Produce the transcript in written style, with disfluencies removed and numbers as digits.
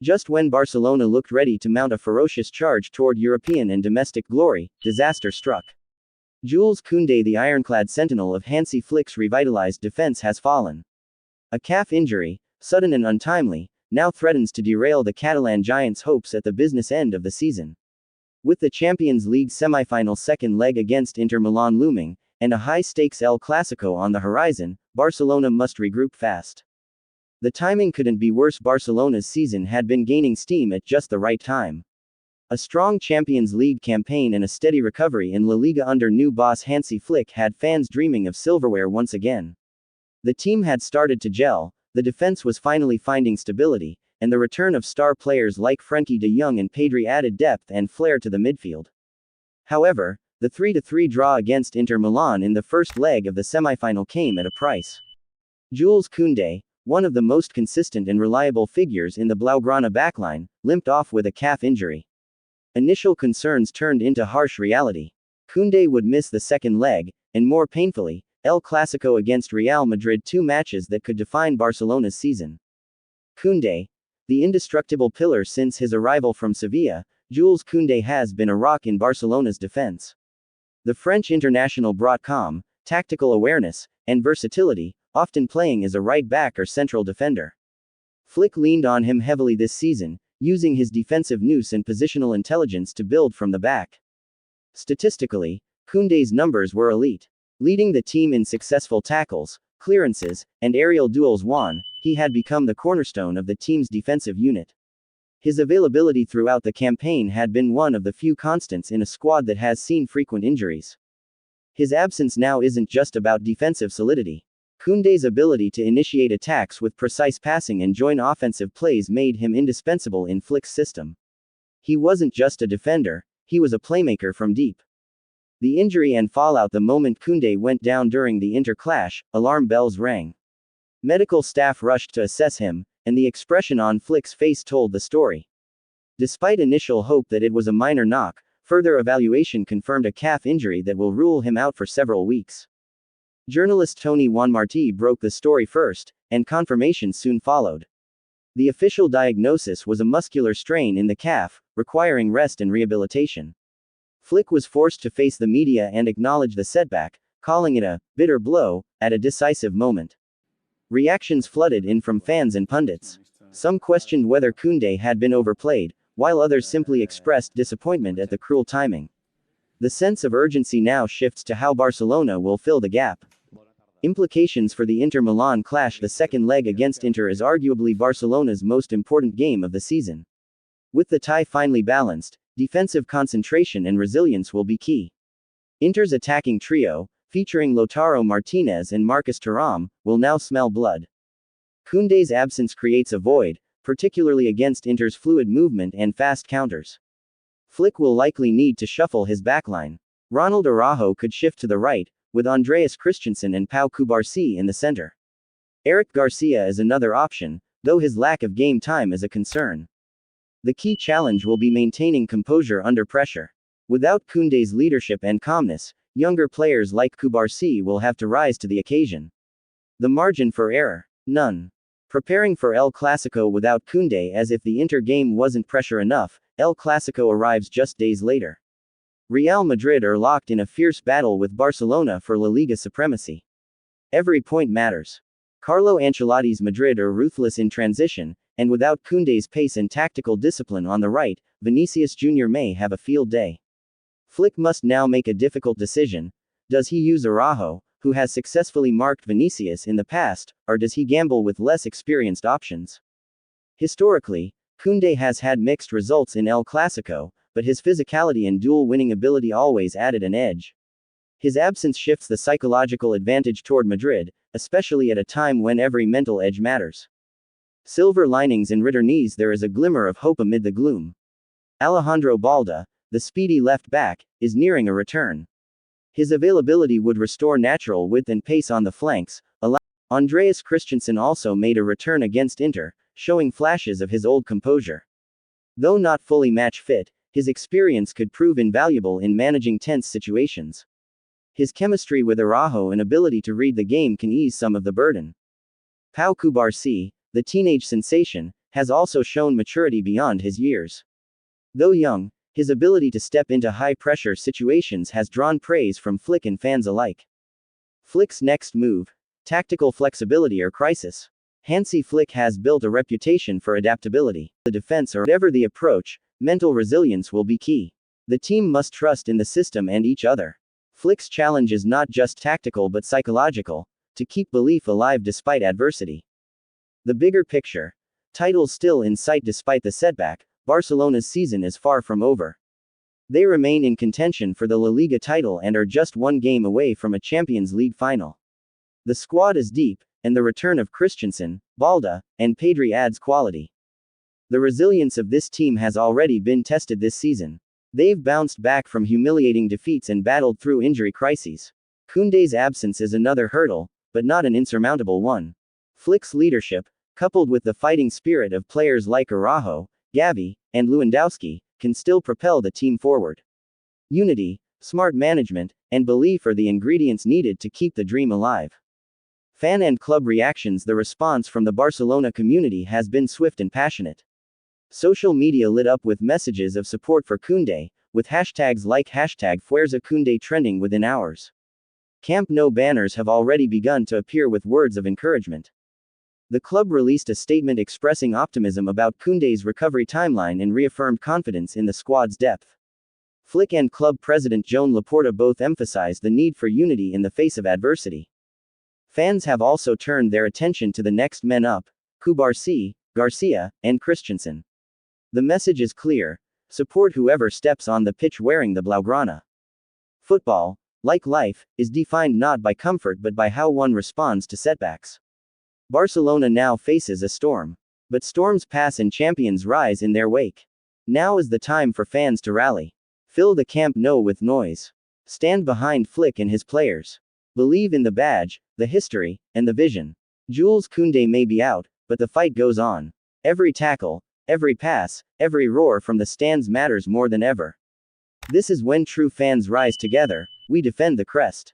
Just when Barcelona looked ready to mount a ferocious charge toward European and domestic glory, disaster struck. Jules Koundé, the ironclad sentinel of Hansi Flick's revitalized defense, has fallen. A calf injury, sudden and untimely, now threatens to derail the Catalan giants' hopes at the business end of the season. With the Champions League semi-final second leg against Inter Milan looming, and a high-stakes El Clásico on the horizon, Barcelona must regroup fast. The timing couldn't be worse. Barcelona's season had been gaining steam at just the right time. A strong Champions League campaign and a steady recovery in La Liga under new boss Hansi Flick had fans dreaming of silverware once again. The team had started to gel, the defense was finally finding stability, and the return of star players like Frenkie de Jong and Pedri added depth and flair to the midfield. However, the 3-3 draw against Inter Milan in the first leg of the semi-final came at a price. Jules Koundé, one of the most consistent and reliable figures in the Blaugrana backline, limped off with a calf injury. Initial concerns turned into harsh reality. Koundé would miss the second leg, and more painfully, El Clásico against Real Madrid, two matches that could define Barcelona's season. Koundé, the indestructible pillar since his arrival from Sevilla, Jules Koundé has been a rock in Barcelona's defense. The French international brought calm, tactical awareness, and versatility, often playing as a right back or central defender. Flick leaned on him heavily this season, using his defensive nous and positional intelligence to build from the back. Statistically, Koundé's numbers were elite. Leading the team in successful tackles, clearances, and aerial duels won, he had become the cornerstone of the team's defensive unit. His availability throughout the campaign had been one of the few constants in a squad that has seen frequent injuries. His absence now isn't just about defensive solidity. Koundé's ability to initiate attacks with precise passing and join offensive plays made him indispensable in Flick's system. He wasn't just a defender, he was a playmaker from deep. The injury and fallout: the moment Koundé went down during the Inter clash, alarm bells rang. Medical staff rushed to assess him, and the expression on Flick's face told the story. Despite initial hope that it was a minor knock, further evaluation confirmed a calf injury that will rule him out for several weeks. Journalist Tony Juanmartí broke the story first, and confirmation soon followed. The official diagnosis was a muscular strain in the calf, requiring rest and rehabilitation. Flick was forced to face the media and acknowledge the setback, calling it a bitter blow at a decisive moment. Reactions flooded in from fans and pundits. Some questioned whether Koundé had been overplayed, while others simply expressed disappointment at the cruel timing. The sense of urgency now shifts to how Barcelona will fill the gap. Implications for the Inter Milan clash: the second leg against Inter is arguably Barcelona's most important game of the season. With the tie finely balanced, defensive concentration and resilience will be key. Inter's attacking trio, featuring Lautaro Martinez and Marcus Thuram, will now smell blood. Koundé's absence creates a void, particularly against Inter's fluid movement and fast counters. Flick will likely need to shuffle his backline. Ronald Araujo could shift to the right, with Andreas Christensen and Pau Cubarsí in the center. Eric Garcia is another option, though his lack of game time is a concern. The key challenge will be maintaining composure under pressure. Without Koundé's leadership and calmness, younger players like Cubarsí will have to rise to the occasion. The margin for error: none. Preparing for El Clásico without Koundé: as if the Inter game wasn't pressure enough, El Clásico arrives just days later. Real Madrid are locked in a fierce battle with Barcelona for La Liga supremacy. Every point matters. Carlo Ancelotti's Madrid are ruthless in transition, and without Koundé's pace and tactical discipline on the right, Vinicius Jr. may have a field day. Flick must now make a difficult decision. Does he use Araujo, who has successfully marked Vinicius in the past, or does he gamble with less experienced options? Historically, Koundé has had mixed results in El Clásico, but his physicality and duel-winning ability always added an edge. His absence shifts the psychological advantage toward Madrid, especially at a time when every mental edge matters. Silver linings and returnees: there is a glimmer of hope amid the gloom. Alejandro Balda, the speedy left back, is nearing a return. His availability would restore natural width and pace on the flanks. Andreas Christensen also made a return against Inter, showing flashes of his old composure. Though not fully match fit, his experience could prove invaluable in managing tense situations. His chemistry with Araujo and ability to read the game can ease some of the burden. Pau Cubarsí, the teenage sensation, has also shown maturity beyond his years. Though young, his ability to step into high-pressure situations has drawn praise from Flick and fans alike. Flick's next move: tactical flexibility or crisis. Hansi Flick has built a reputation for adaptability. The defense or whatever the approach, mental resilience will be key. The team must trust in the system and each other. Flick's challenge is not just tactical but psychological, to keep belief alive despite adversity. The bigger picture. Titles still in sight despite the setback, Barcelona's season is far from over. They remain in contention for the La Liga title and are just one game away from a Champions League final. The squad is deep, and the return of Christensen, Balda, and Pedri adds quality. The resilience of this team has already been tested this season. They've bounced back from humiliating defeats and battled through injury crises. Koundé's absence is another hurdle, but not an insurmountable one. Flick's leadership, coupled with the fighting spirit of players like Araujo, Gavi, and Lewandowski, can still propel the team forward. Unity, smart management, and belief are the ingredients needed to keep the dream alive. Fan and club reactions. The response from the Barcelona community has been swift and passionate. Social media lit up with messages of support for Koundé, with hashtags like #FuerzaKoundé trending within hours. Camp Nou banners have already begun to appear with words of encouragement. The club released a statement expressing optimism about Koundé's recovery timeline and reaffirmed confidence in the squad's depth. Flick and club president Joan Laporta both emphasized the need for unity in the face of adversity. Fans have also turned their attention to the next men up: Kubarsi, Garcia, and Christensen. The message is clear: support whoever steps on the pitch wearing the Blaugrana. Football, like life, is defined not by comfort but by how one responds to setbacks. Barcelona now faces a storm. But storms pass and champions rise in their wake. Now is the time for fans to rally. Fill the Camp Nou with noise. Stand behind Flick and his players. Believe in the badge, the history, and the vision. Jules Koundé may be out, but the fight goes on. Every tackle, every pass, every roar from the stands matters more than ever. This is when true fans rise together. We defend the crest.